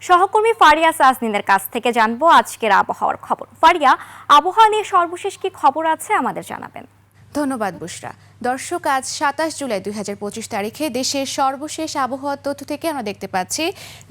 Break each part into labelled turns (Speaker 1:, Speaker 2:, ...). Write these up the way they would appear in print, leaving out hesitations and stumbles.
Speaker 1: সহকর্মী ফারিয়া সাজনিনের কাছ থেকে জানবো আজকের আবহাওয়ার খবর। ফারিয়া, আবহাওয়া নিয়ে সর্বশেষ কি খবর আছে আমাদের জানাবেন।
Speaker 2: ধন্যবাদ বুশরা। দর্শক, আজ 27 জুলাই 2025 তারিখে দেশের সর্বশেষ আবহাওয়ার তথ্য থেকে আমরা দেখতে পাচ্ছি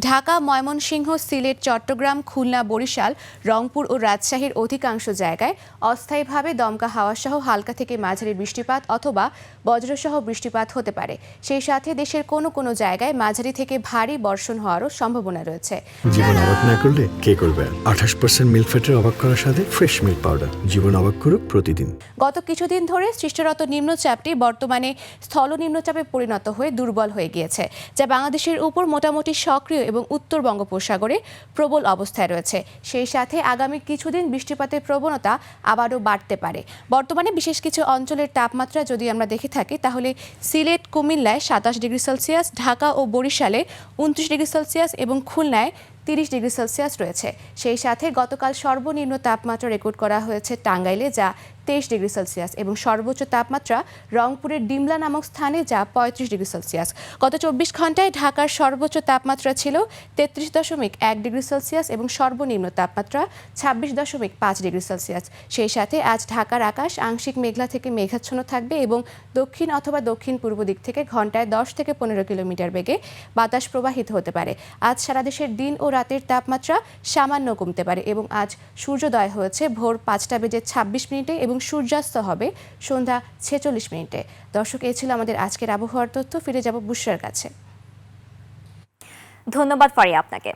Speaker 2: ঢাকা, ময়মনসিংহ, সিলেট, চট্টগ্রাম, খুলনা, বরিশাল, রংপুর ও রাজশাহীর অধিকাংশ জায়গায় অস্থায়ীভাবে দমকা হাওয়া সহ হালকা থেকে মাঝারি বৃষ্টিপাত অথবা বজ্রসহ বৃষ্টিপাত হতে পারে। সেই সাথে দেশের কোনো কোনো জায়গায় মাঝারি থেকে ভারী বর্ষণ হওয়ারও সম্ভাবনা রয়েছে।
Speaker 3: জীবন অবাক না করলে কে করবে? 28% মিল্ক ফ্যাটের অবাক করার সাথে ফ্রেশ মিল্ক পাউডার। জীবন অবাক করুক প্রতিদিন।
Speaker 2: গত কিছুদিন ধরে সৃষ্টিরত নিম্নচাপটি বর্তমানে স্থল নিম্নচাপে পরিণত হয়ে দুর্বল হয়ে গিয়েছে, যা বাংলাদেশের উপর মোটামুটি সক্রিয় এবং উত্তর বঙ্গোপসাগরে প্রবল অবস্থায় রয়েছে। সেই সাথে আগামী কিছুদিন বৃষ্টিপাতের প্রবণতা আবারও বাড়তে পারে। বর্তমানে বিশেষ কিছু অঞ্চলের তাপমাত্রা যদি আমরা দেখে থাকি তাহলে সিলেট, কুমিল্লায় 27 ডিগ্রি সেলসিয়াস, ঢাকা ও বরিশালে 29 ডিগ্রি সেলসিয়াস এবং খুলনায় 30 ডিগ্রি সেলসিয়াস রয়েছে। সেই সাথে গতকাল সর্বনিম্ন তাপমাত্রা রেকর্ড করা হয়েছে টাঙ্গাইলে, যা 23 ডিগ্রি সেলসিয়াস, এবং সর্বোচ্চ তাপমাত্রা রংপুরের ডিমলা নামক স্থানে, যা 35 ডিগ্রি সেলসিয়াস। গত 24 ঘন্টায় ঢাকার সর্বোচ্চ তাপমাত্রা ছিল 33.1 ডিগ্রি সেলসিয়াস এবং সর্বনিম্ন তাপমাত্রা 26.5 ডিগ্রি সেলসিয়াস। সেই সাথে আজ ঢাকার আকাশ আংশিক মেঘলা থেকে মেঘাচ্ছন্ন থাকবে এবং দক্ষিণ অথবা দক্ষিণ পূর্ব দিক থেকে ঘন্টায় 10 থেকে 15 কিলোমিটার বেগে বাতাস প্রবাহিত হতে পারে। আজ সারা দেশের দিন ও রাতের তাপমাত্রা সামান্য কমতে পারে এবং আজ সূর্যোদয় হয়েছে ভোর 5টা বেজে 26 মিনিটে এবং সূর্যাস্ত হবে সন্ধ্যা 46 মিনিটে। দর্শক, এই ছিল আমাদের আজকের আবহাওয়ার তথ্য। ফিরে যাব বুশরার কাছে।
Speaker 1: ধন্যবাদ ফারিয়া আপনাকে।